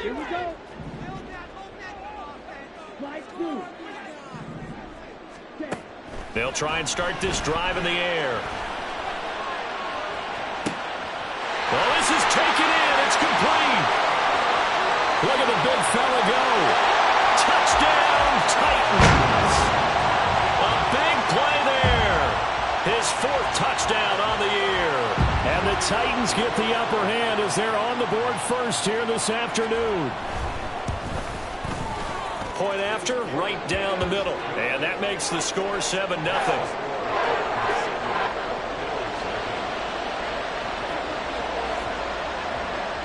Here we go. Slide through. They'll try and start this drive in the air. Well, this is taken in. It's complete. Look at the big fella go. Touchdown, Titans. A big play there. His 4th touchdown on the year. And the Titans get the upper hand as they're on the board first here this afternoon. Point after, right down the middle. And that makes the score 7-0.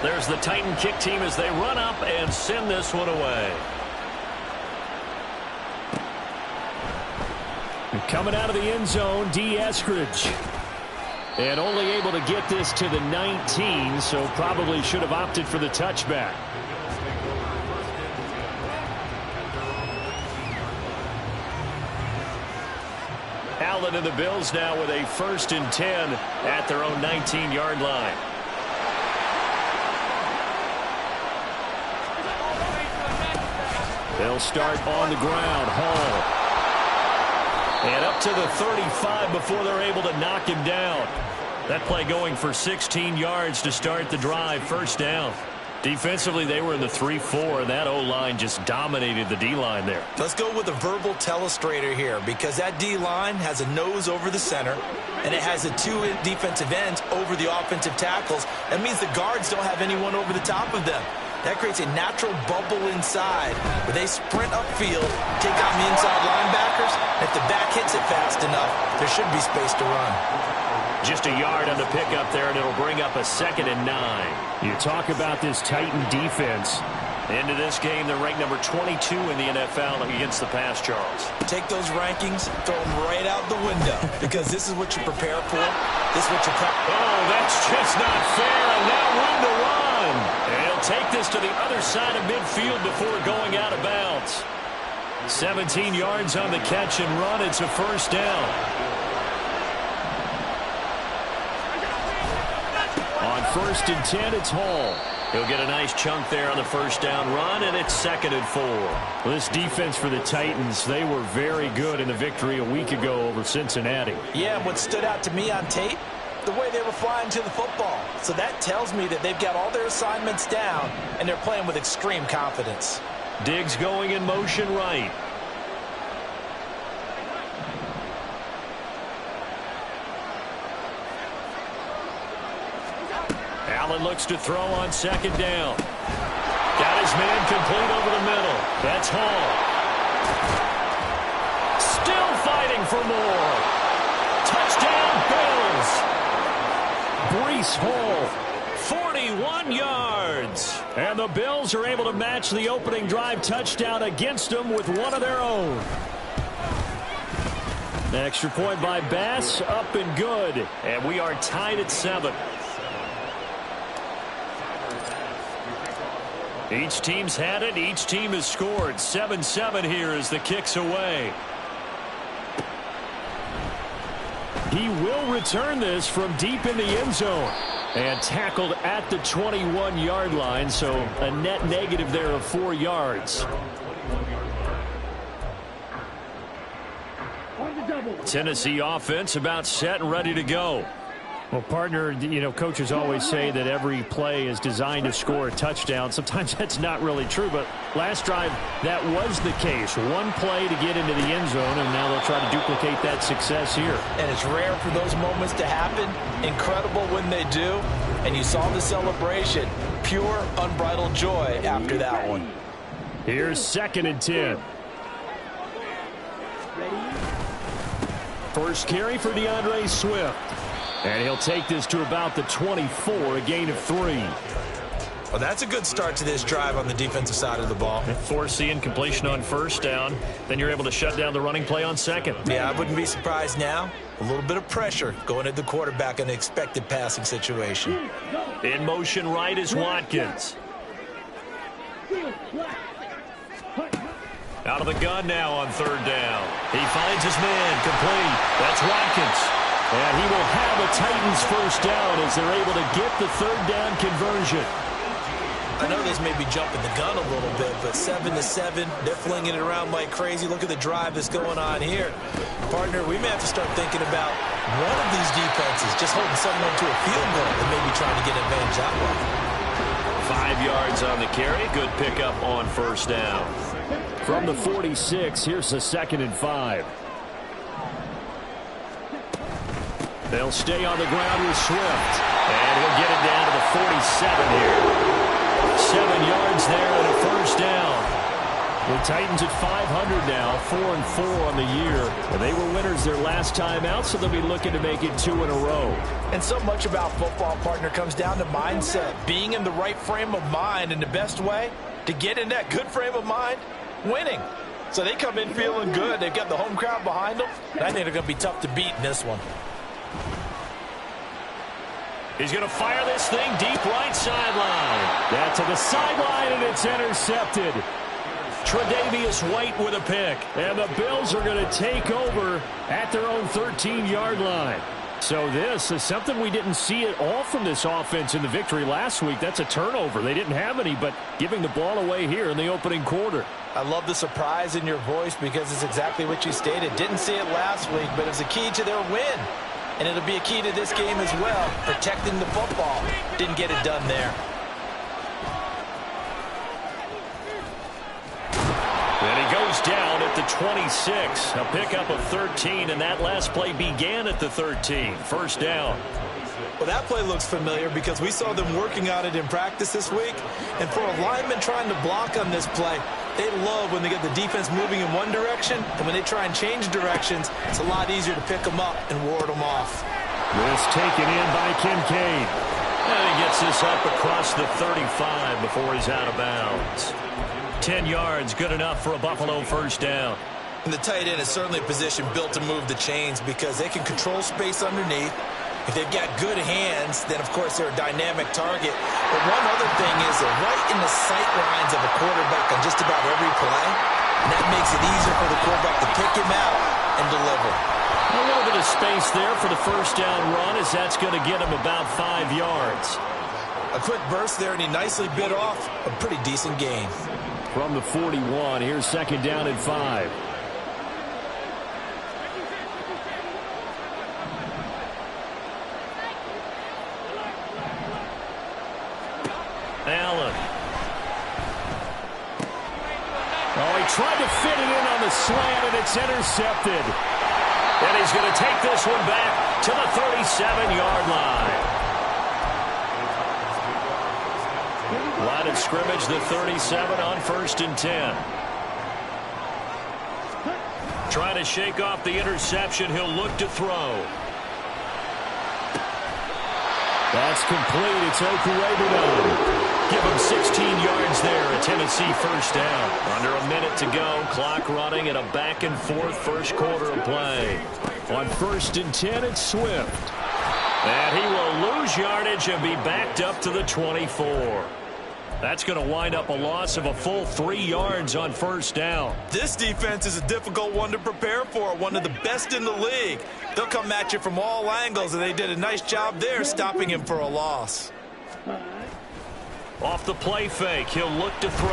There's the Titan kick team as they run up and send this one away. Coming out of the end zone, D. Eskridge. And only able to get this to the 19, so probably should have opted for the touchback. Allen and the Bills now with a 1st and 10 at their own 19-yard line. They'll start on the ground. Hall. And up to the 35 before they're able to knock him down. That play going for 16 yards to start the drive. 1st down. Defensively, they were in the 3-4, and that O-line just dominated the D-line there. Let's go with a verbal telestrator here, because that D-line has a nose over the center, and it has a 2 defensive ends over the offensive tackles. That means the guards don't have anyone over the top of them. That creates a natural bubble inside where they sprint upfield, take on the inside linebackers. If the back hits it fast enough, there should be space to run. Just a yard on the pickup there, and it'll bring up a 2nd and 9. You talk about this Titan defense. Into this game, they're ranked number 22 in the NFL against the pass, Charles. Take those rankings, throw them right out the window, because this is what you prepare for. This is what you prepare. Oh, that's just not fair, and now room to run. And he'll take this to the other side of midfield before going out of bounds. 17 yards on the catch and run. It's a 1st down. On 1st and 10, it's Hall. He'll get a nice chunk there on the 1st down run, and it's 2nd and 4. Well, this defense for the Titans, they were very good in the victory a week ago over Cincinnati. Yeah, what stood out to me on tape, the way they were flying to the football. So that tells me that they've got all their assignments down, and they're playing with extreme confidence. Diggs going in motion right. Allen looks to throw on 2nd down. Got his man complete over the middle. That's Hall. Still fighting for more. Touchdown, Bills. Breece Hall, 41 yards. And the Bills are able to match the opening drive touchdown against them with one of their own. Extra point by Bass, up and good. And we are tied at 7. Each team's had it. Each team has scored. 7-7 here as the kick's away. He will return this from deep in the end zone. And tackled at the 21-yard line, so a net negative there of 4 yards. Tennessee offense about set and ready to go. Well, partner, you know, coaches always say that every play is designed to score a touchdown. Sometimes that's not really true, but last drive, that was the case. One play to get into the end zone, and now they'll try to duplicate that success here. And it's rare for those moments to happen. Incredible when they do. And you saw the celebration. Pure, unbridled joy after that one. Here's 2nd and 10. First carry for DeAndre Swift. And he'll take this to about the 24, a gain of 3. Well, that's a good start to this drive on the defensive side of the ball. Force the incompletion on 1st down. Then you're able to shut down the running play on 2nd. Yeah, I wouldn't be surprised now. A little bit of pressure going at the quarterback in an expected passing situation. In motion right is Watkins. Out of the gun now on 3rd down. He finds his man complete. That's Watkins. And he will have a Titans 1st down as they're able to get the 3rd down conversion. I know this may be jumping the gun a little bit, but 7-7, they're flinging it around like crazy. Look at the drive that's going on here. Partner, we may have to start thinking about one of these defenses just holding someone to a field goal and maybe trying to get an advantage that way. 5 yards on the carry. Good pickup on first down. From the 46, here's the 2nd and 5. They'll stay on the ground with Swift. And he'll get it down to the 47 here. 7 yards there and a first down. The Titans at 500 now, 4-4 on the year. And they were winners their last time out, so they'll be looking to make it 2 in a row. And so much about football, partner, comes down to mindset. Being in the right frame of mind, and the best way to get in that good frame of mind, winning. So they come in feeling good. They've got the home crowd behind them. And I think they're going to be tough to beat in this one. He's going to fire this thing deep right sideline. That to the sideline, and it's intercepted. Tre'Davious White with a pick. And the Bills are going to take over at their own 13-yard line. So this is something we didn't see at all from this offense in the victory last week. That's a turnover. They didn't have any, but giving the ball away here in the opening quarter. I love the surprise in your voice because it's exactly what you stated. Didn't see it last week, but it's a key to their win. And it'll be a key to this game as well, protecting the football. Didn't get it done there. And he goes down at the 26. A pickup of 13, and that last play began at the 13. First down. Well, that play looks familiar because we saw them working on it in practice this week. And for a lineman trying to block on this play, they love when they get the defense moving in one direction, and when they try and change directions, it's a lot easier to pick them up and ward them off. This taken in by Kincaid. And he gets this up across the 35 before he's out of bounds. 10 yards, good enough for a Buffalo first down. And the tight end is certainly a position built to move the chains because they can control space underneath. If they've got good hands, then, of course, they're a dynamic target. But one other thing is they're right in the sight lines of a quarterback on just about every play. And that makes it easier for the quarterback to pick him out and deliver. A little bit of space there for the first down run as that's going to get him about 5 yards. A quick burst there, and he nicely bit off a pretty decent gain. From the 41, here's 2nd down and 5. Allen. Oh, he tried to fit it in on the slant, and it's intercepted. And he's going to take this one back to the 37-yard line. Line of scrimmage, the 37 on 1st and 10. Trying to shake off the interception. He'll look to throw. That's complete. It's Okurebudo. Give him 16 yards there. A Tennessee first down. Under a minute to go. Clock running at a back-and-forth first quarter of play. On 1st and 10, it's Swift. And he will lose yardage and be backed up to the 24. That's going to wind up a loss of a full 3 yards on first down. This defense is a difficult one to prepare for, one of the best in the league. They'll come at you from all angles, and they did a nice job there stopping him for a loss. Off the play fake, he'll look to throw.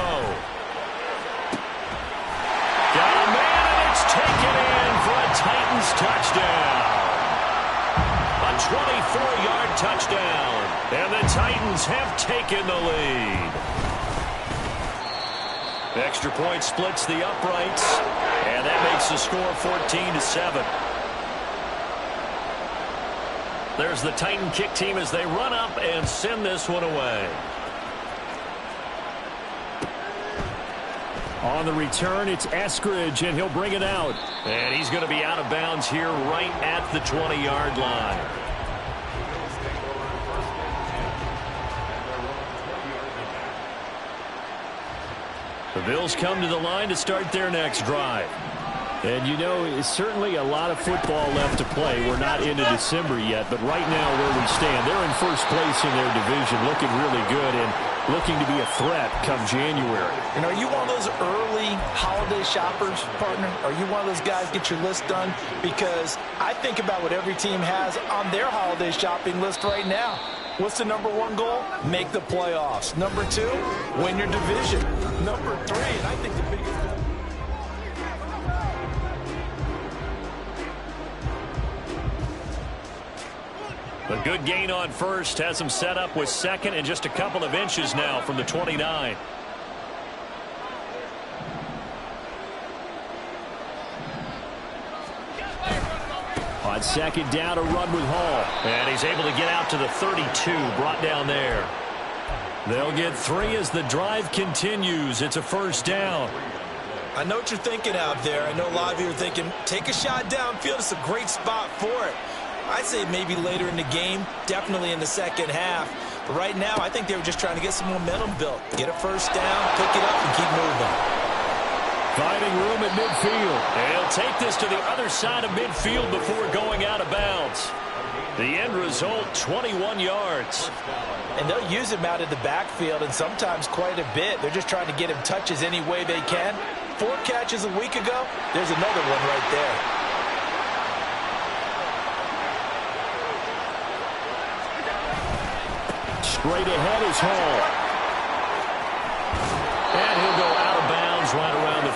Got a man, and it's taken in for a Titans touchdown. A 24-yard touchdown. And the Titans have taken the lead. Extra point splits the uprights. And that makes the score 14-7. There's the Titan kick team as they run up and send this one away. On the return, it's Eskridge, and he'll bring it out. And he's going to be out of bounds here right at the 20-yard line. The Bills come to the line to start their next drive. And, you know, it's certainly a lot of football left to play. We're not into December yet, but right now where we stand, they're in first place in their division, looking really good and looking to be a threat come January. And are you one of those early holiday shoppers, partner? Are you one of those guys get your list done? Because I think about what every team has on their holiday shopping list right now. What's the number one goal? Make the playoffs. Number two, win your division. Number three, and I think the biggest goal. A good gain on first has him set up with second and just a couple of inches now from the 29. On second down, a run with Hall. And he's able to get out to the 32, brought down there. They'll get 3 as the drive continues. It's a first down. I know what you're thinking out there. I know a lot of you are thinking, take a shot downfield. It's a great spot for it. I'd say maybe later in the game, definitely in the second half. But right now, I think they were just trying to get some momentum built. Get a first down, pick it up, and keep moving. Finding room at midfield. He'll take this to the other side of midfield before going out of bounds. The end result, 21 yards. And they'll use him out of the backfield, and sometimes quite a bit. They're just trying to get him touches any way they can. 4 catches a week ago, there's another one right there. Straight ahead is Hall. And he'll go out of bounds right around the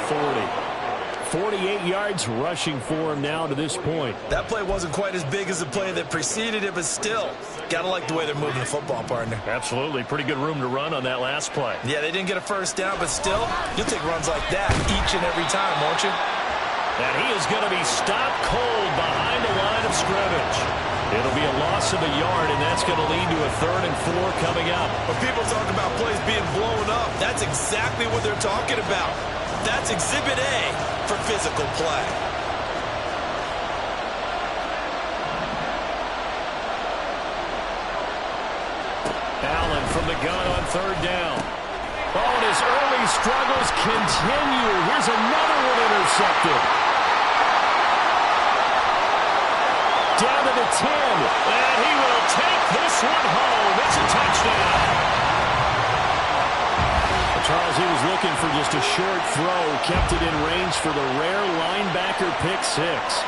40. 48 yards rushing for him now to this point. That play wasn't quite as big as the play that preceded it, but still, got to like the way they're moving the football, partner. Absolutely. Pretty good room to run on that last play. Yeah, they didn't get a first down, but still, you'll take runs like that each and every time, won't you? And he is going to be stopped cold behind the line of scrimmage. It'll be a loss of a yard, and that's going to lead to a 3rd and 4 coming up. When people talk about plays being blown up, that's exactly what they're talking about. That's Exhibit A for physical play. Allen from the gun on 3rd down. Oh, and his early struggles continue. Here's another one intercepted. Down to the 10, and he will take this one home. It's a touchdown. Charles, he was looking for just a short throw, kept it in range for the rare linebacker pick 6.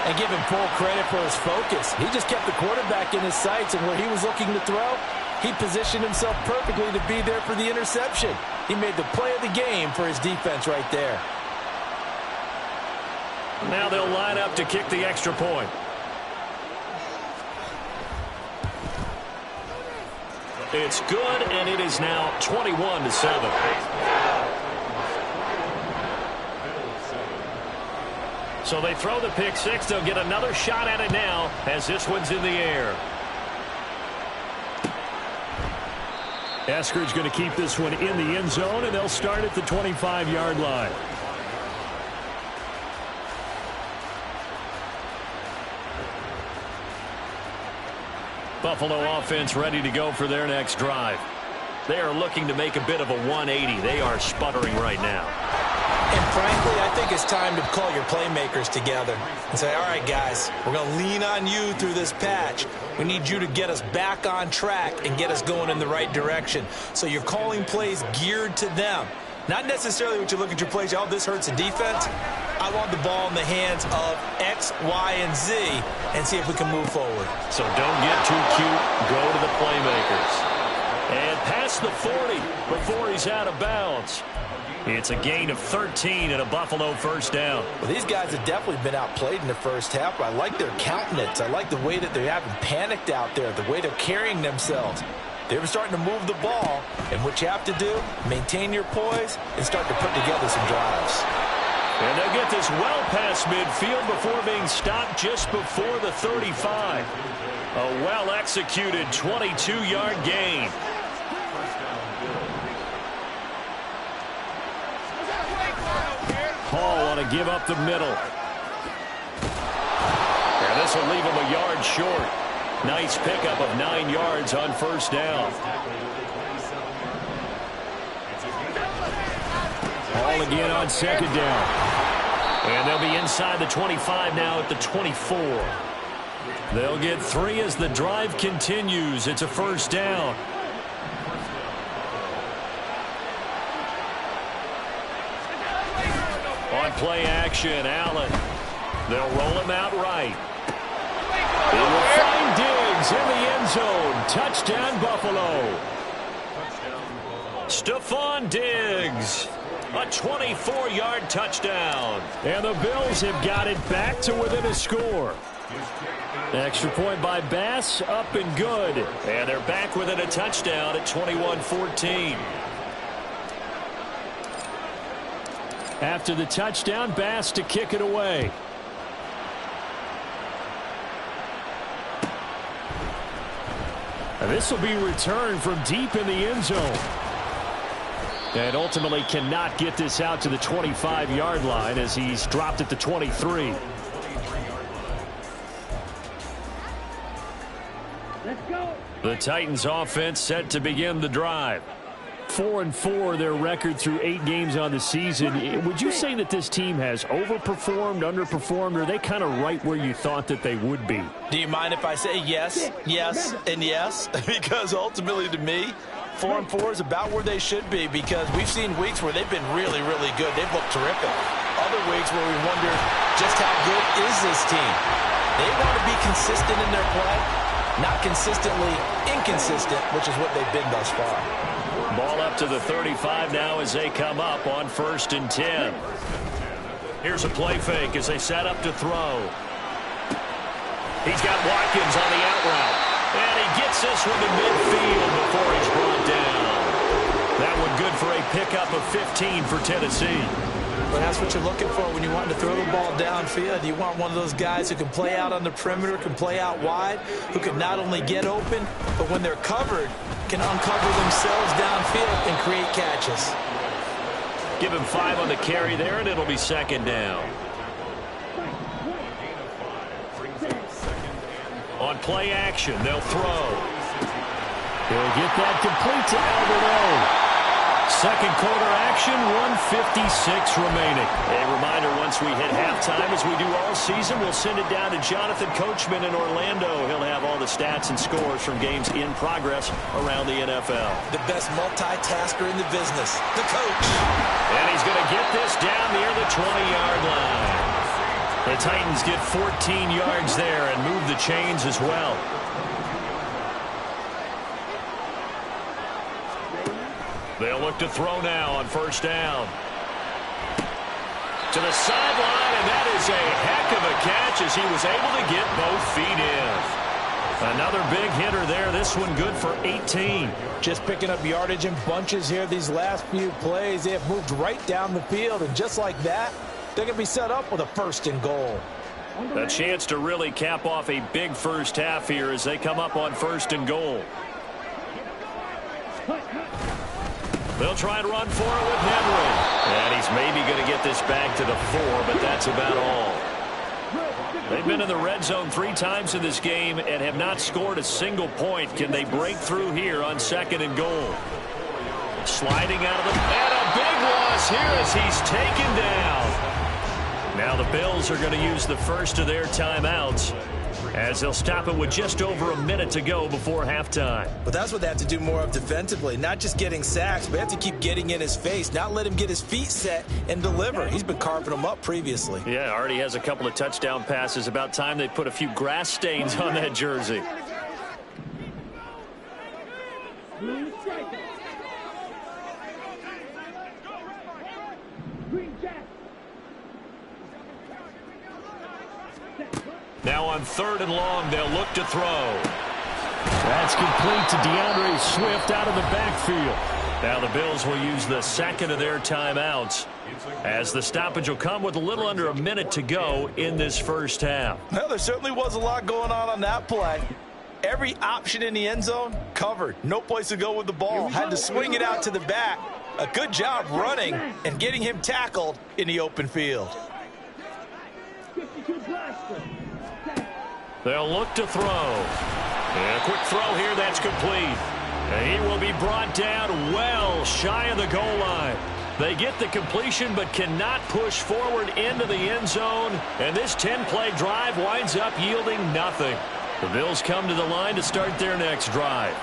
And give him full credit for his focus. He just kept the quarterback in his sights, and where he was looking to throw, he positioned himself perfectly to be there for the interception. He made the play of the game for his defense right there. Now they'll line up to kick the extra point. It's good, and it is now 21-7. So they throw the pick 6. They'll get another shot at it now as this one's in the air. Eskridge going to keep this one in the end zone, and they'll start at the 25-yard line. Buffalo offense ready to go for their next drive. They are looking to make a bit of a 180. They are sputtering right now. And frankly, I think it's time to call your playmakers together and say, all right, guys, we're going to lean on you through this patch. We need you to get us back on track and get us going in the right direction. So you're calling plays geared to them. Not necessarily what you look at your plays, oh, this hurts the defense. I want the ball in the hands of X, Y, and Z and see if we can move forward. So don't get too cute. Go to the playmakers. And past the 40 before he's out of bounds. It's a gain of 13 and a Buffalo first down. Well, these guys have definitely been outplayed in the first half, but I like their countenance. I like the way that they haven't panicked out there, the way they're carrying themselves. They're starting to move the ball, and what you have to do, maintain your poise and start to put together some drives. And they'll get this well past midfield before being stopped just before the 35. A well-executed 22-yard gain. Hall want to give up the middle. And this will leave him a yard short. Nice pickup of 9 yards on first down. Hall again on second down. And they'll be inside the 25 now at the 24. They'll get 3 as the drive continues. It's a first down. On play action, Allen. They'll roll him out right. They will find Diggs. Diggs in the end zone. Touchdown, Buffalo. Stephon Diggs. A 24-yard touchdown. And the Bills have got it back to within a score. Extra point by Bass, up and good. And they're back within a touchdown at 21-14. After the touchdown, Bass to kick it away. And this will be returned from deep in the end zone. And ultimately cannot get this out to the 25-yard line as he's dropped at the 23. Let's go. The Titans offense set to begin the drive. 4-4 their record through 8 games on the season. Would you say that this team has overperformed, underperformed, or are they kind of right where you thought that they would be? Do you mind if I say yes, yes, and yes? Because ultimately to me, 4-4 is about where they should be, because we've seen weeks where they've been really, really good. They've looked terrific. Other weeks where we wonder just how good is this team. They want to be consistent in their play, not consistently inconsistent, which is what they've been thus far. Ball up to the 35 now as they come up on 1st and 10. Here's a play fake as they set up to throw. He's got Watkins on the out route. And he gets this one to midfield before he's brought down. That one good for a pickup of 15 for Tennessee. But that's what you're looking for when you want to throw the ball downfield. You want one of those guys who can play out on the perimeter, can play out wide, who can not only get open, but when they're covered, can uncover themselves downfield and create catches. Give him 5 on the carry there, and it'll be 2nd down. On play action, they'll throw. He'll get that complete to Alberto. Second quarter action, 1:56 remaining. A reminder, once we hit halftime, as we do all season, we'll send it down to Jonathan Coachman in Orlando. He'll have all the stats and scores from games in progress around the NFL. The best multitasker in the business, the coach. And he's going to get this down near the 20-yard line. The Titans get 14 yards there and move the chains as well. They'll look to throw now on 1st down. To the sideline, and that is a heck of a catch as he was able to get both feet in. Another big hitter there. This one good for 18. Just picking up yardage in bunches here these last few plays. They have moved right down the field, and just like that, they're going to be set up with a 1st and goal. A chance to really cap off a big first half here as they come up on 1st and goal. They'll try and run for it with Henry. And he's maybe going to get this back to the 4, but that's about all. They've been in the red zone 3 times in this game and have not scored a single point. Can they break through here on 2nd and goal? Sliding out of the... And a big loss here as he's taken down. Now the Bills are going to use the first of their timeouts, as they'll stop it with just over a minute to go before halftime. But that's what they have to do more of defensively. Not just getting sacks, but they have to keep getting in his face, not let him get his feet set and deliver. He's been carving them up previously. Yeah, already has a couple of touchdown passes. About time they put a few grass stains on that jersey. Now on 3rd and long, they'll look to throw. That's complete to DeAndre Swift out of the backfield. Now the Bills will use the 2nd of their timeouts, as the stoppage will come with a little under a minute to go in this first half. Well, there certainly was a lot going on that play. Every option in the end zone covered. No place to go with the ball. Had to swing it out to the back. A good job running and getting him tackled in the open field. They'll look to throw. And a quick throw here, that's complete. And he will be brought down well shy of the goal line. They get the completion but cannot push forward into the end zone. And this 10-play drive winds up yielding nothing. The Bills come to the line to start their next drive.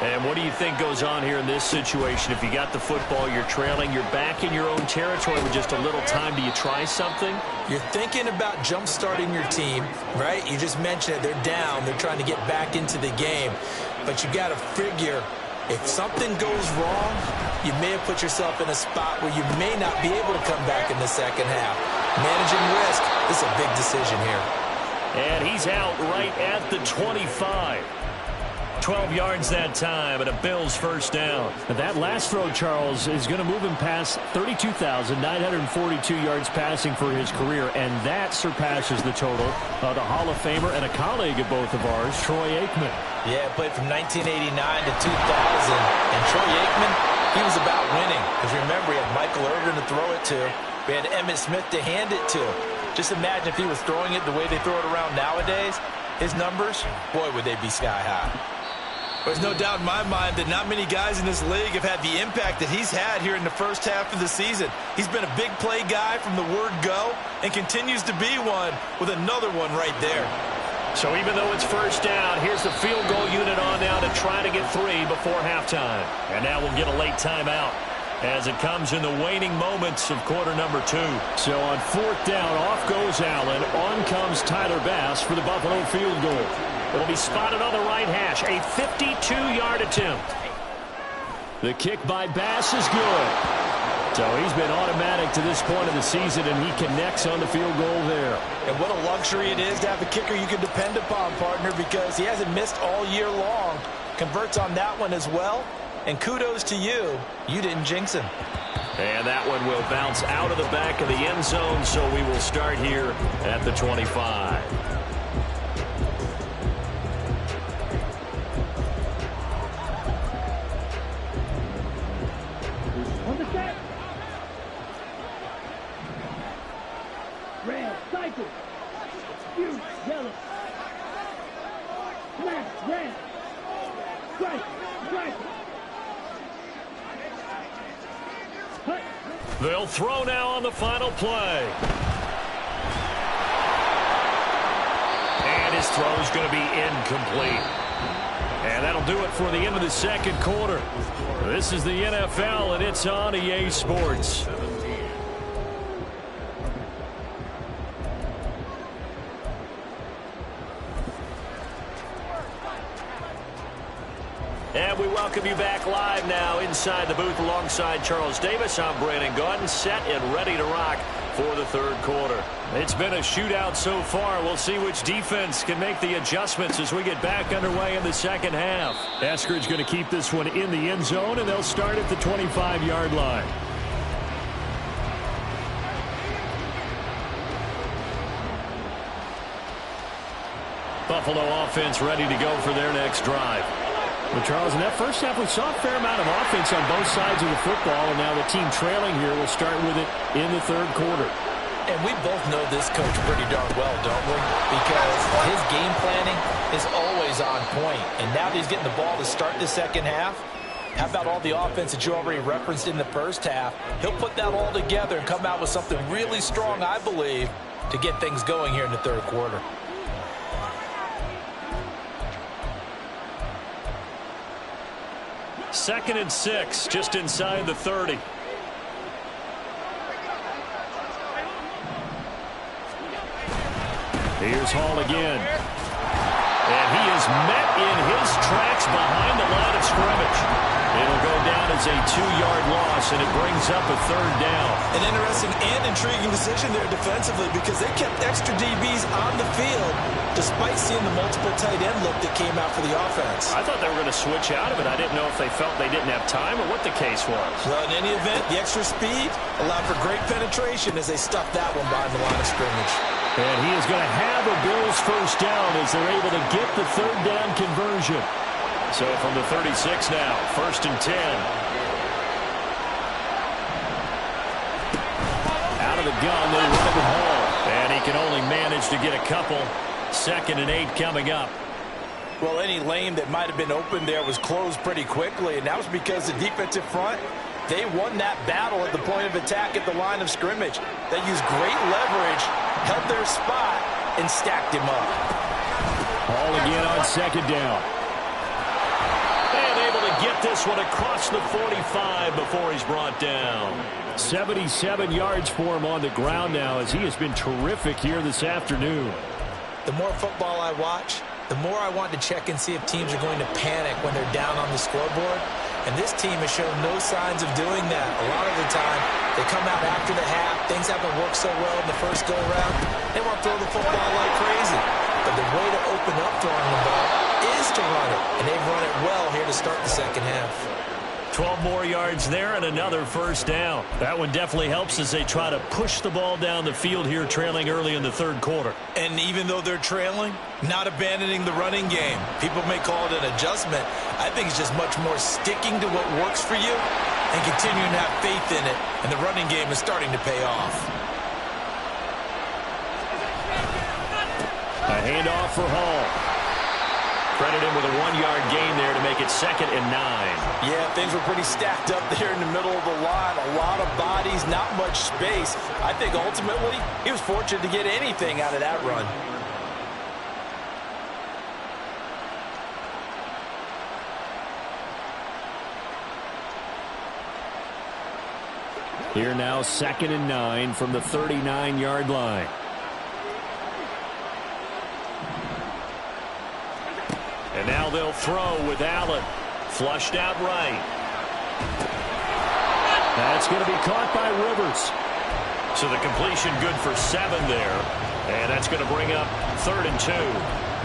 And what do you think goes on here in this situation? If you got the football, you're trailing, you're back in your own territory with just a little time. Do you try something? You're thinking about jump-starting your team, right? You just mentioned it. They're down. They're trying to get back into the game. But you got to figure, if something goes wrong, you may have put yourself in a spot where you may not be able to come back in the second half. Managing risk, this is a big decision here. And he's out right at the 25. 12 yards that time, and a Bills first down. That last throw, Charles, is going to move him past 32,942 yards passing for his career, and that surpasses the total of the Hall of Famer and a colleague of both of ours, Troy Aikman. Yeah, played from 1989 to 2000, and Troy Aikman, he was about winning. Because remember, he had Michael Irvin to throw it to. We had Emmitt Smith to hand it to. Just imagine if he was throwing it the way they throw it around nowadays. His numbers, boy, would they be sky high. There's no doubt in my mind that not many guys in this league have had the impact that he's had here in the first half of the season. He's been a big play guy from the word go and continues to be one with another one right there. So even though it's first down, here's the field goal unit on now to try to get 3 before halftime. And now we'll get a late timeout as it comes in the waning moments of quarter number 2. So on fourth down, off goes Allen. On comes Tyler Bass for the Buffalo field goal. It'll be spotted on the right hash. A 52-yard attempt. The kick by Bass is good. So he's been automatic to this point of the season, and he connects on the field goal there. And what a luxury it is to have a kicker you can depend upon, partner, because he hasn't missed all year long. Converts on that one as well. And kudos to you. You didn't jinx him. And that one will bounce out of the back of the end zone, so we will start here at the 25. Red, cycle. You, yellow. Black, red. Strike, strike. Hut. They'll throw now on the final play. And his throw is going to be incomplete. And that'll do it for the end of the second quarter. This is the NFL, and it's on EA Sports. And we welcome you back live now inside the booth alongside Charles Davis. I'm Brandon Gaudin, set and ready to rock for the third quarter. It's been a shootout so far. We'll see which defense can make the adjustments as we get back underway in the second half. Eskridge going to keep this one in the end zone, and they'll start at the 25-yard line. Buffalo offense ready to go for their next drive. Well, Charles, in that first half, we saw a fair amount of offense on both sides of the football, and now the team trailing here will start with it in the third quarter. And we both know this coach pretty darn well, don't we? Because his game planning is always on point. And now that he's getting the ball to start the second half, how about all the offense that you already referenced in the first half? He'll put that all together and come out with something really strong, I believe, to get things going here in the third quarter. Second and 6, just inside the 30. Here's Hall again. And he is met in his tracks behind the line of scrimmage. It'll go down as a 2-yard loss, and it brings up a third down. An interesting and intriguing decision there defensively because they kept extra DBs on the field despite seeing the multiple tight end look that came out for the offense. I thought they were going to switch out of it. I didn't know if they felt they didn't have time or what the case was. Well, in any event, the extra speed allowed for great penetration as they stuffed that one behind the line of scrimmage. And he is going to have a Bills first down as they're able to get the third down conversion. So from the 36 now, first and 10. Out of the gun, they run it with Hall. And he can only manage to get a couple. Second and 8 coming up. Well, any lane that might have been open there was closed pretty quickly, and that was because the defensive front, they won that battle at the point of attack at the line of scrimmage. They used great leverage, held their spot, and stacked him up. Hall again on second down. And get this one across the 45 before he's brought down. 77 yards for him on the ground now as he has been terrific here this afternoon. The more football I watch, the more I want to check and see if teams are going to panic when they're down on the scoreboard. And this team has shown no signs of doing that. A lot of the time, they come out after the half. Things haven't worked so well in the first go-around. They want to throw the football like crazy. But the way to open up throwing the ball is to run it. And they've run it well here to start the second half. 12 more yards there and another first down. That one definitely helps as they try to push the ball down the field here, trailing early in the third quarter. And even though they're trailing, not abandoning the running game. People may call it an adjustment. I think it's just much more sticking to what works for you and continuing to have faith in it. And the running game is starting to pay off. A handoff for Hall. Credit him with a 1-yard gain there to make it 2nd and 9. Yeah, things were pretty stacked up there in the middle of the line. A lot of bodies, not much space. I think ultimately he was fortunate to get anything out of that run. Here now 2nd and 9 from the 39-yard line. And now they'll throw with Allen. Flushed out right. That's going to be caught by Rivers. So the completion good for 7 there. And that's going to bring up 3rd and 2.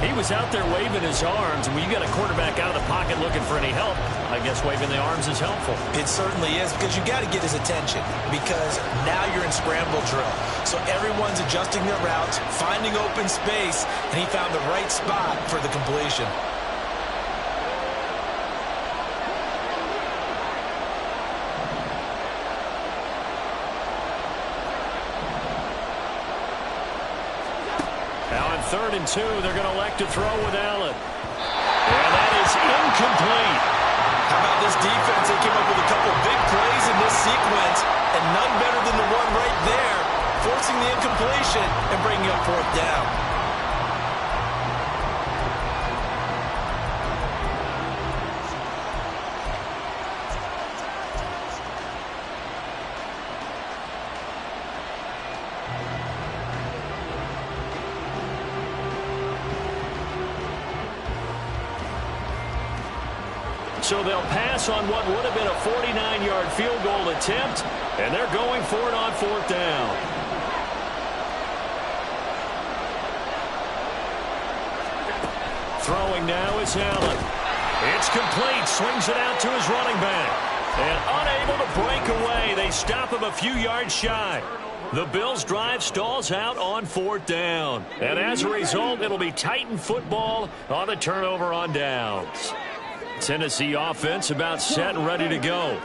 He was out there waving his arms. When you got a quarterback out of the pocket looking for any help, I guess waving the arms is helpful. It certainly is, because you got to get his attention, because now you're in scramble drill. So everyone's adjusting their routes, finding open space, and he found the right spot for the completion. Now on 3rd and 2, they're going to elect to throw with Allen. And that is incomplete. How about this defense? They came up with a couple big plays in this sequence, and none better than the one right there, forcing the incompletion and bringing up 4th down. So they'll pass on what would have been a 49-yard field goal attempt, and they're going for it on 4th down. Throwing now is Allen. It's complete. Swings it out to his running back. And unable to break away. They stop him a few yards shy. The Bills' drive stalls out on 4th down. And as a result, it'll be Titan football on the turnover on downs. Tennessee offense about set and ready to go.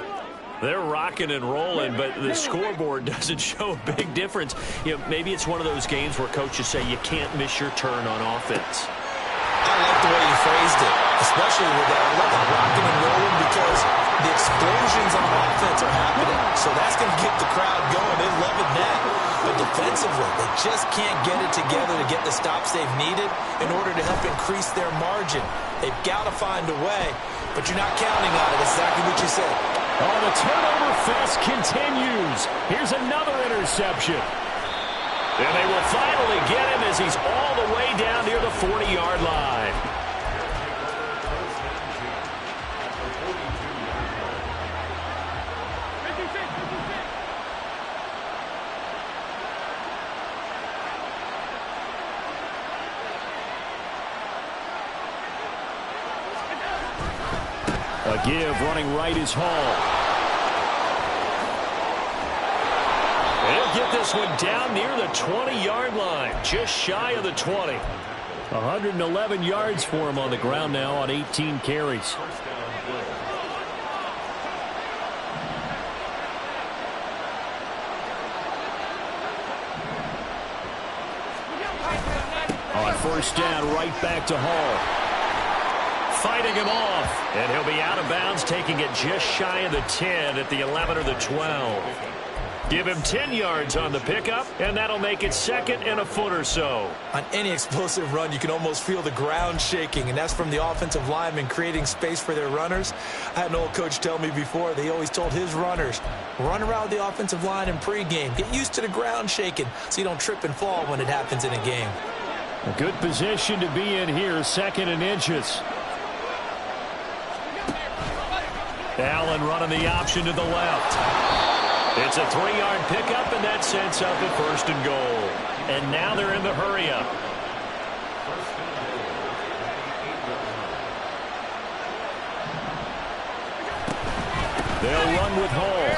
They're rocking and rolling, but the scoreboard doesn't show a big difference. You know, maybe it's one of those games where coaches say you can't miss your turn on offense. I like the way you phrased it, especially with that. I love it rocking and rolling, because the explosions on offense are happening. So that's going to get the crowd going. They're loving that. But defensively, they just can't get it together to get the stops they've needed in order to help increase their margin. They've got to find a way, but you're not counting on it. Exactly what you said. Oh, the turnover fest continues. Here's another interception. And they will finally get him as he's all the way down near the 40-yard line. A give running right is Hall. He'll get this one down near the 20-yard line, just shy of the 20. 111 yards for him on the ground now on 18 carries. On 1st down, right back to Hall. Fighting him off, and he'll be out of bounds, taking it just shy of the 10 at the 11 or the 12. Give him 10 yards on the pickup, and that'll make it second and a foot or so. On any explosive run, you can almost feel the ground shaking, and that's from the offensive linemen creating space for their runners. I had an old coach tell me before, they always told his runners, run around the offensive line in pregame. Get used to the ground shaking so you don't trip and fall when it happens in a game. A good position to be in here, second and inches. Allen running the option to the left. It's a 3-yard pickup, and that sets up a first and goal. And now they're in the hurry-up. They'll run with Hall.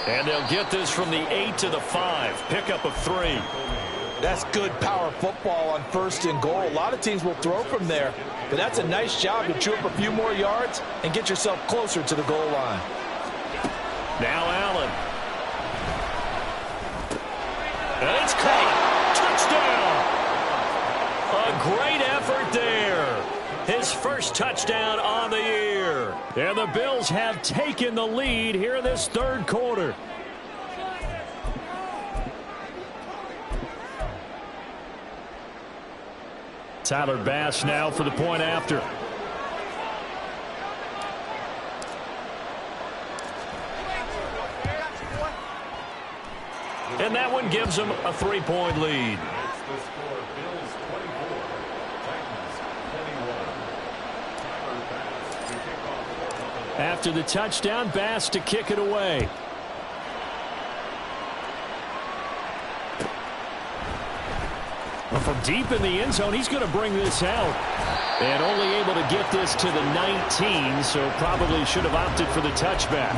And they'll get this from the 8 to the 5. Pickup of 3. That's good power football on first and goal. A lot of teams will throw from there, but that's a nice job to chew up a few more yards and get yourself closer to the goal line. Now Allen. And it's caught. Touchdown. A great effort there. His first touchdown on the year. And the Bills have taken the lead here in this third quarter. Tyler Bass now for the point after. And that one gives them a 3-point lead. After the touchdown, Bass to kick it away. Well, from deep in the end zone, he's going to bring this out. And only able to get this to the 19, so probably should have opted for the touchback.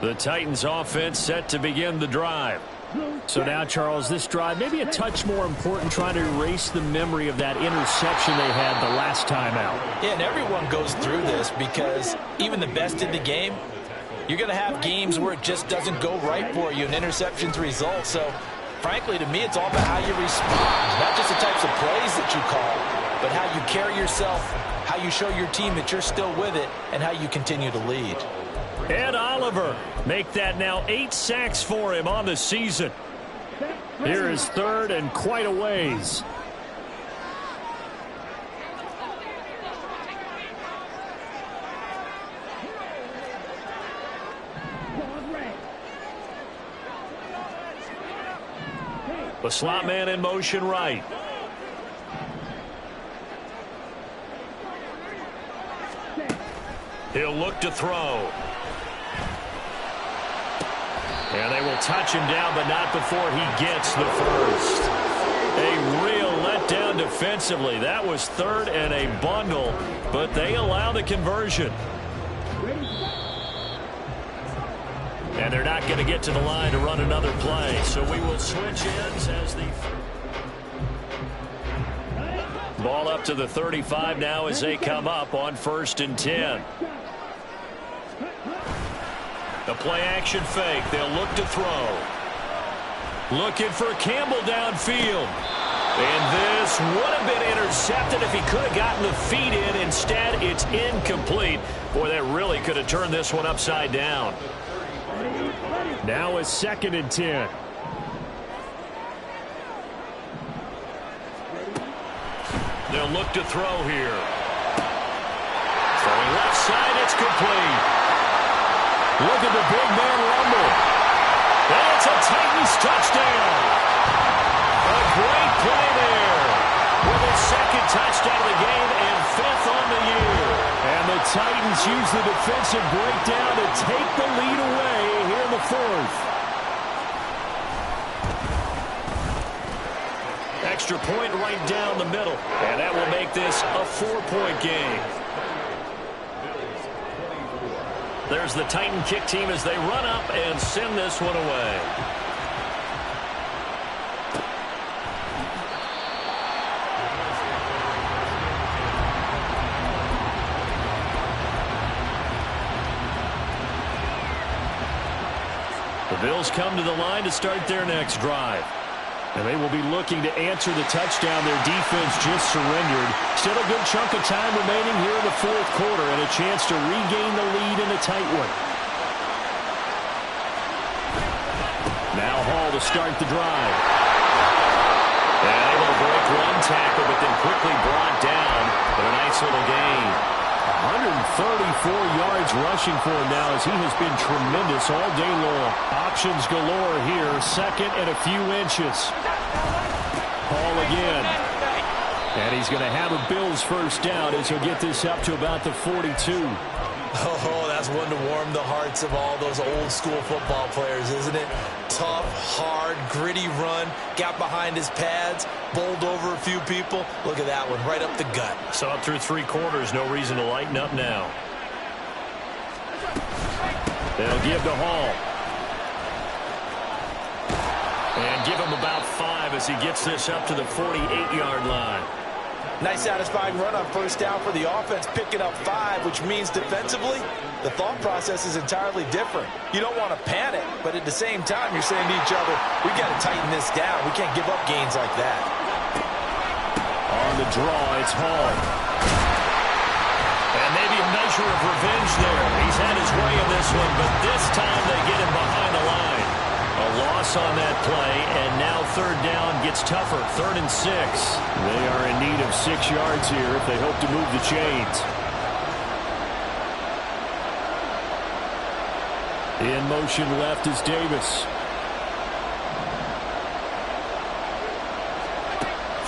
The Titans offense set to begin the drive. So now, Charles, this drive maybe a touch more important, trying to erase the memory of that interception they had the last time out. Yeah, and everyone goes through this because even the best in the game, you're going to have games where it just doesn't go right for you and interceptions result. So, frankly, to me, it's all about how you respond, not just the types of plays that you call, but how you carry yourself, how you show your team that you're still with it, and how you continue to lead. Ed Oliver, make that now 8 sacks for him on the season. Here is third and quite a ways. The slot man in motion right. He'll look to throw. And they will touch him down, but not before he gets the first. A real letdown defensively. That was third and a bundle, but they allow the conversion. And they're not going to get to the line to run another play, so we will switch ends as the ball up to the 35 now as they come up on 1st and 10. The play action fake. They'll look to throw. Looking for Campbell downfield. And this would have been intercepted if he could have gotten the feet in. Instead, it's incomplete. Boy, that really could have turned this one upside down. Now it's 2nd and 10. They'll look to throw here. Throwing left side, it's complete. Look at the big man rumble. And it's a Titans touchdown. A great play there. With his 2nd touchdown of the game and 5th on the year. And the Titans use the defensive breakdown to take the lead away here in the 4th. Extra point right down the middle. And that will make this a 4-point game. There's the Titan kick team as they run up and send this one away. The Bills come to the line to start their next drive. And they will be looking to answer the touchdown their defense just surrendered. Still a good chunk of time remaining here in the fourth quarter and a chance to regain the lead in a tight one. Now Hall to start the drive. And able to break one tackle, but then quickly brought down. But a nice little gain. 134 yards rushing for him now as he has been tremendous all day long. Options galore here. Second and a few inches. Hall again. And he's going to have a Bills first down as he'll get this up to about the 42. Oh, that's one to warm the hearts of all those old school football players, isn't it? Tough, hard, gritty run, got behind his pads, bowled over a few people. Look at that one, right up the gut. So up through 3 quarters, no reason to lighten up now. They'll give to Hall. And give him about 5 as he gets this up to the 48-yard line. Nice satisfying run on first down for the offense, picking up 5, which means defensively, the thought process is entirely different. You don't want to panic, but at the same time, you're saying to each other, we've got to tighten this down. We can't give up gains like that. On the draw, it's Hall. And maybe a measure of revenge there. He's had his way in this one, but this time they get him behind the line. A loss on that play, and now third down gets tougher. 3rd and 6. They are in need of 6 yards here if they hope to move the chains. In motion left is Davis.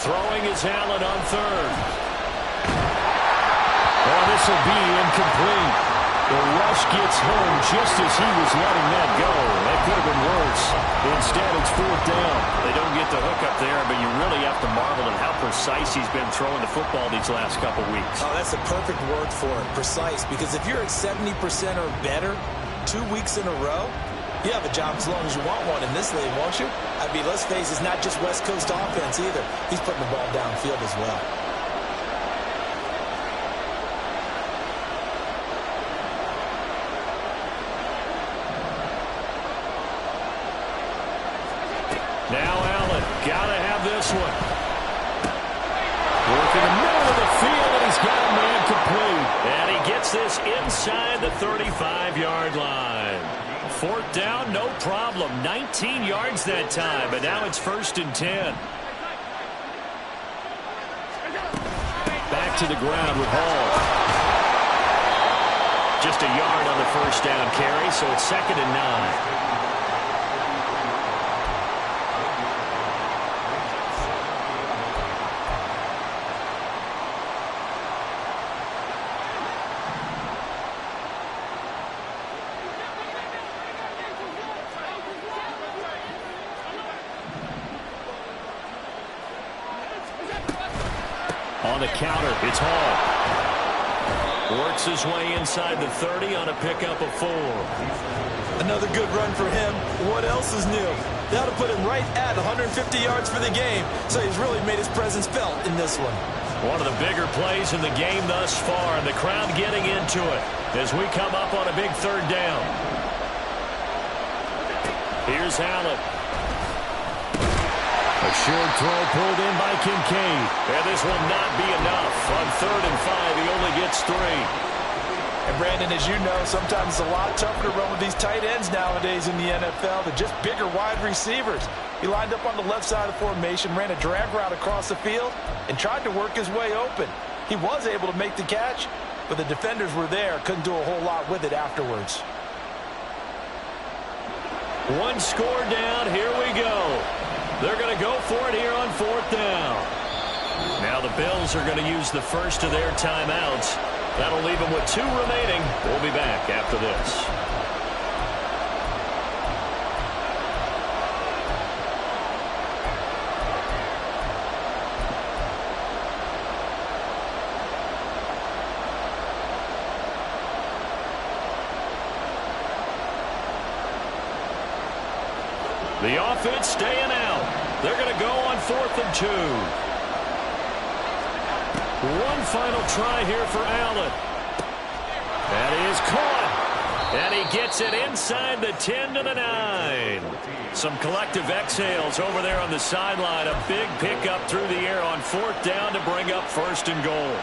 Throwing is Allen on 3rd. Oh, this will be incomplete. The rush gets home just as he was letting that go. That could have been worse. Instead, it's 4th down. They don't get the hook up there, but you really have to marvel at how precise he's been throwing the football these last couple weeks. Oh, that's the perfect word for it, precise. Because if you're at 70% or better 2 weeks in a row, you have a job as long as you want one in this league, won't you? I mean, let's face it, it's not just West Coast offense either. He's putting the ball downfield as well. Now Allen, gotta have this one. Work in the middle of the field, and he's got a man complete. And he gets this inside the 35-yard line. 4th down, no problem. 19 yards that time, but now it's 1st and 10. Back to the ground with Hall. Just a yard on the first down carry, so it's 2nd and 9. On the counter, it's Hall. Works his way inside the 30 on a pickup of 4. Another good run for him. What else is new? That'll put him right at 150 yards for the game, so he's really made his presence felt in this one. One of the bigger plays in the game thus far, and the crowd getting into it as we come up on a big 3rd down. Here's Allen. A short throw pulled in by Kincaid. And this will not be enough. On 3rd and 5, he only gets 3. And Brandon, as you know, sometimes it's a lot tougher to run with these tight ends nowadays in the NFL than just bigger wide receivers. He lined up on the left side of the formation, ran a drag route across the field, and tried to work his way open. He was able to make the catch, but the defenders were there, couldn't do a whole lot with it afterwards. One score down, here we go. They're going to go for it here on 4th down. Now the Bills are going to use the first of their timeouts. That'll leave them with 2 remaining. We'll be back after this. The offense staying out. They're going to go on 4th and 2. One final try here for Allen. That is caught. And he gets it inside the 10 to the 9. Some collective exhales over there on the sideline. A big pickup through the air on 4th down to bring up 1st and goal.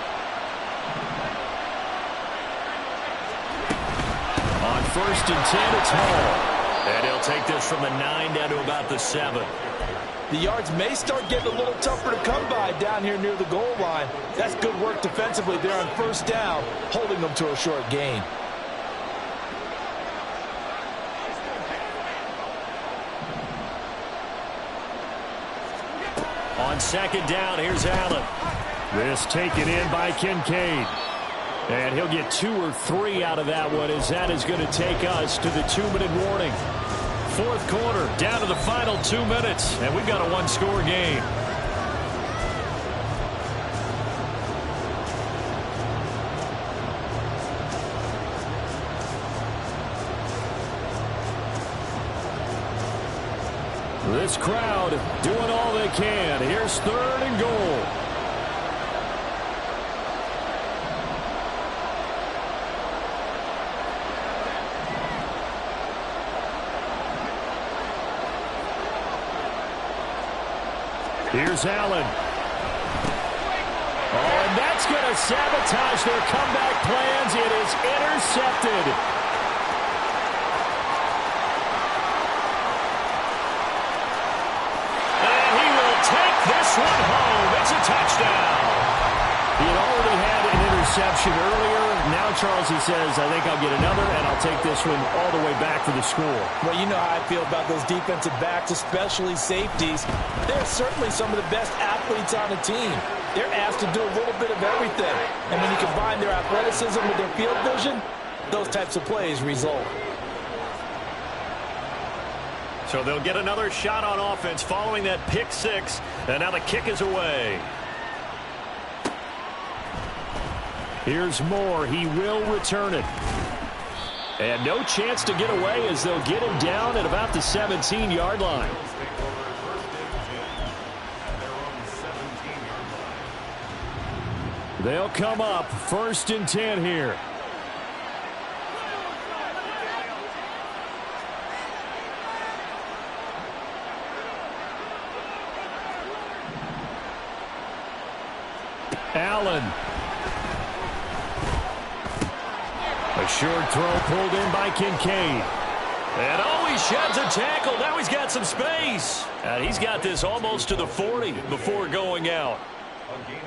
On 1st and 10, it's Hall. And he'll take this from the 9 down to about the 7. The yards may start getting a little tougher to come by down here near the goal line. That's good work defensively there on 1st down, holding them to a short gain. On 2nd down, here's Allen. This taken in by Kincaid. And he'll get 2 or 3 out of that one, as that is going to take us to the 2-minute warning. 4th quarter, down to the final 2 minutes, and we've got a 1-score game. This crowd doing all they can. Here's 3rd and goal. Here's Allen. Oh, and that's going to sabotage their comeback plans. It is intercepted. And he will take this one home. It's a touchdown. He had already had an interception earlier. Now, Charles, he says, I think I'll get another, and I'll take this one all the way back for the score. Well, you know how I feel about those defensive backs, especially safeties. They're certainly some of the best athletes on the team. They're asked to do a little bit of everything. And when you combine their athleticism with their field vision, those types of plays result. So they'll get another shot on offense following that pick 6. And now the kick is away. Here's Moore. He will return it. And no chance to get away as they'll get him down at about the 17-yard line. They'll come up 1st and 10 here. Allen. A short throw pulled in by Kincaid. And oh, he sheds a tackle. Now he's got some space. And he's got this almost to the 40 before going out.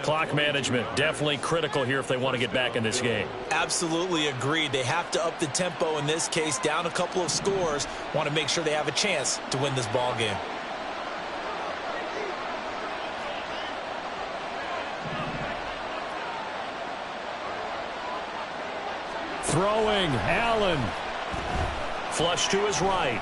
Clock management definitely critical here if they want to get back in this game. Absolutely agreed. They have to up the tempo in this case, down a couple of scores. Want to make sure they have a chance to win this ball game. Throwing, Allen. Flush to his right.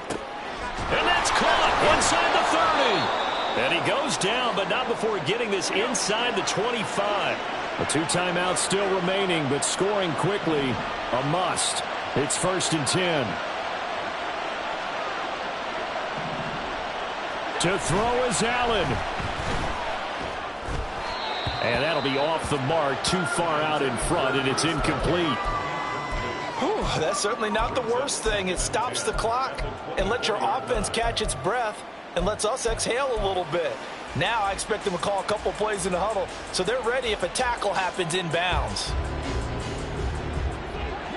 And that's caught inside the 30. And he goes down, but not before getting this inside the 25. A 2 timeouts still remaining, but scoring quickly, a must. It's 1st and 10. To throw is Allen. And that'll be off the mark, too far out in front, and it's incomplete. Whew, that's certainly not the worst thing. It stops the clock and lets your offense catch its breath and lets us exhale a little bit. Now I expect them to call a couple plays in the huddle, so they're ready if a tackle happens inbounds.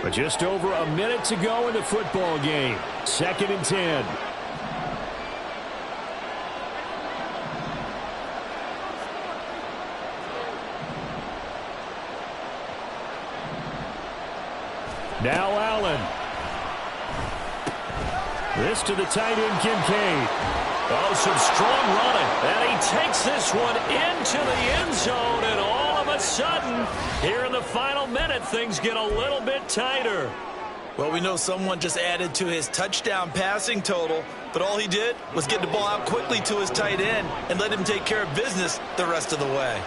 But just over a minute to go in the football game. 2nd and 10. Now Allen. This to the tight end, Kincaid. Oh, some strong running. And he takes this one into the end zone. And all of a sudden, here in the final minute, things get a little bit tighter. Well, we know someone just added to his touchdown passing total, but all he did was get the ball out quickly to his tight end and let him take care of business the rest of the way.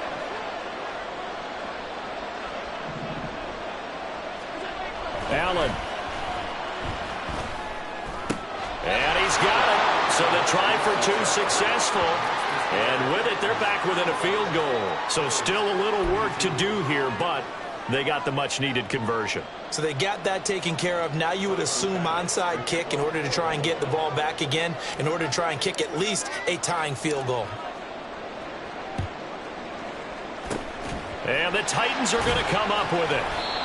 Allen. And he's got it. So the try for 2 successful. And with it, they're back within a field goal. So still a little work to do here, but they got the much-needed conversion. So they got that taken care of. Now you would assume onside kick in order to try and get the ball back again, in order to try and kick at least a tying field goal. And the Titans are going to come up with it.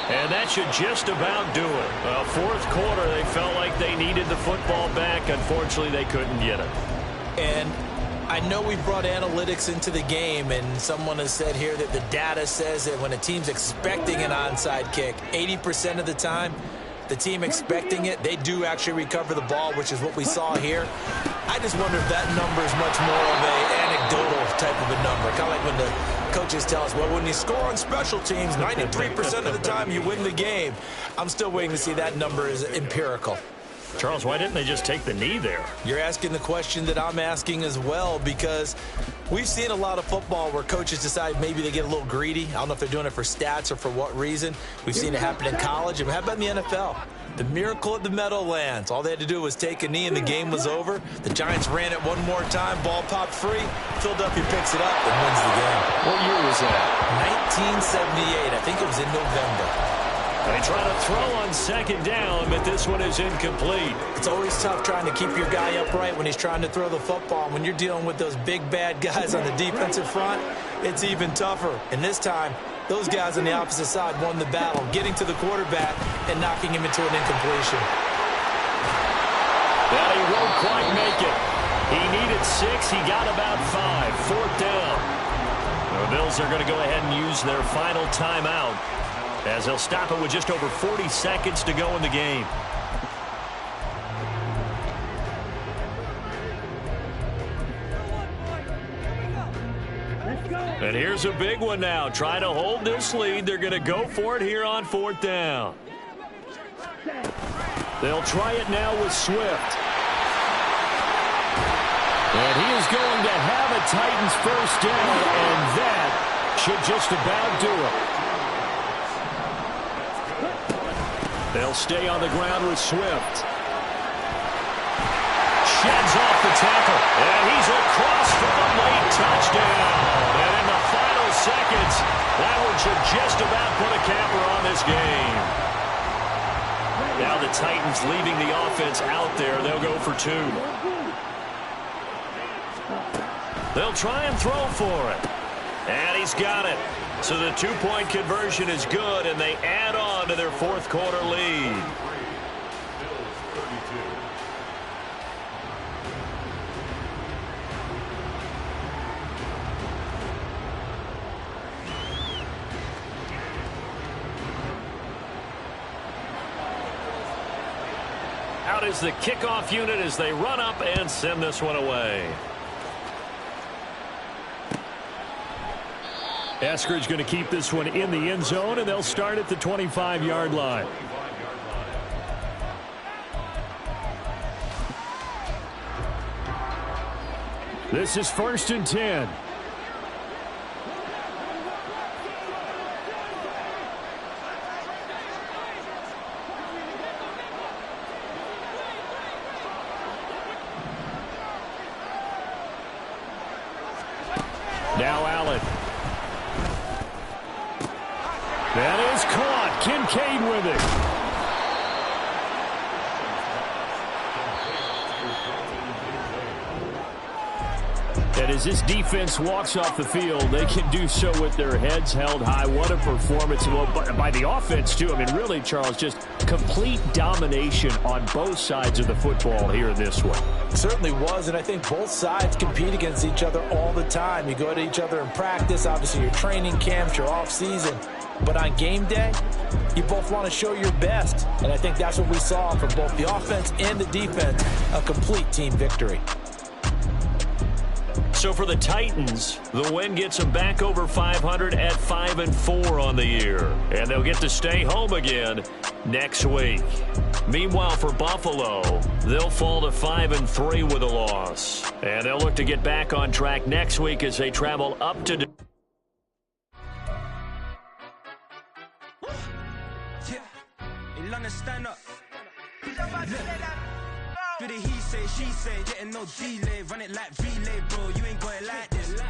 And that should just about do it. Fourth quarter, they felt like they needed the football back. Unfortunately, they couldn't get it. And I know we brought analytics into the game, and someone has said here that the data says that when a team's expecting an onside kick, 80% of the time, the team expecting it, they do actually recover the ball, which is what we saw here. I just wonder if that number is much more of an anecdotal type of a number. Kind of like when the coaches tell us, well, when you score on special teams, 93% of the time you win the game. I'm still waiting to see that number is empirical. Charles, why didn't they just take the knee there? You're asking the question that I'm asking as well, because we've seen a lot of football where coaches decide maybe they get a little greedy. I don't know if they're doing it for stats or for what reason. We've seen it happen in college. And how about in the NFL? The miracle at the Meadowlands. All they had to do was take a knee and the game was over. The Giants ran it one more time. Ball popped free. Philadelphia picks it up and wins the game. What year was that? 1978. I think it was in November. They try to throw on second down, but this one is incomplete. It's always tough trying to keep your guy upright when he's trying to throw the football. When you're dealing with those big, bad guys on the defensive front, it's even tougher. And this time, those guys on the opposite side won the battle, getting to the quarterback and knocking him into an incompletion. Well, he won't quite make it. He needed 6. He got about 5. Fourth down. The Bills are going to go ahead and use their final timeout, as they'll stop it with just over 40 seconds to go in the game. And here's a big one now. Trying to hold this lead. They're going to go for it here on fourth down. They'll try it now with Swift. And he is going to have a Titans first down, and that should just about do it. They'll stay on the ground with Swift. Sheds off the tackle. And he's across for the late touchdown. And in the final seconds, that one should just about put a capper on this game. Now the Titans leaving the offense out there. They'll go for 2. They'll try and throw for it. And he's got it. So the 2-point conversion is good, and they add on to their fourth quarter lead. Out is the kickoff unit as they run up and send this one away. Eskridge going to keep this one in the end zone, and they'll start at the 25-yard line. This is 1st and 10. Now Allen. That is caught. Kincaid with it. And as this defense walks off the field, they can do so with their heads held high. What a performance. Well, by the offense, too. I mean, really, Charles, just complete domination on both sides of the football here in this one. It certainly was, and I think both sides compete against each other all the time. You go to each other in practice, obviously your training camps, your off-season. But on game day, you both want to show your best. And I think that's what we saw from both the offense and the defense, a complete team victory. So for the Titans, the win gets them back over 500 at 5-4 on the year. And they'll get to stay home again next week. Meanwhile, for Buffalo, they'll fall to 5-3 with a loss. And they'll look to get back on track next week as they travel up to... Stand up. Do the he say, she say, getting no delay, run it like relay, bro. You ain't got it like this.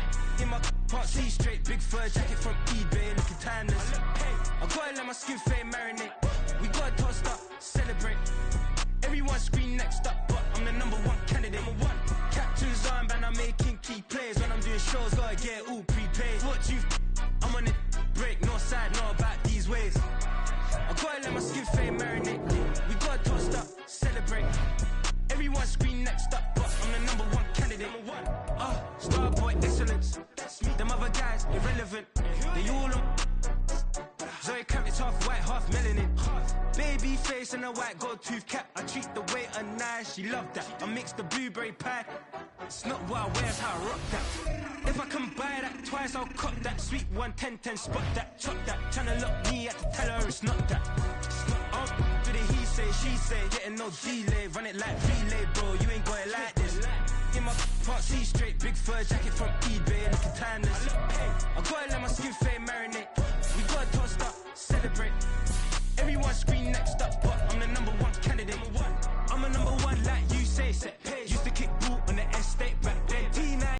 In my can't see straight, big fur jacket from eBay, looking timeless. Hey. I gotta let my skin fade marinate. We gotta toast up, celebrate. Everyone scream next up, but I'm the #1 candidate. Captain's armband, I'm making key plays. When I'm doing shows, gotta get all prepaid. What you I'm on it, break, no side, no about these ways. I gotta let my skin fade marinate. We gotta toast up, celebrate. Everyone scream next up, but I'm the #1 candidate. Starboy excellence. Them other guys, irrelevant. They all on Zoe Kravitz, half white, half melanin. Baby face and a white gold tooth cap. I treat the waiter nice, she loved that. I mix the blueberry pie. It's not what I wear, it's how I rock that. If I can buy that twice, I'll cop that. Sweet 110, spot that, chop that. Tryna look me, I have to tell her it's not that. To the he say, she say, getting no delay. Run it like relay, bro, you ain't got it like this. In my part C straight, big fur jacket from eBay, looking timeless. I gotta let my skin fade marinate. We gotta toast up, celebrate. Everyone scream next up, but I'm the #1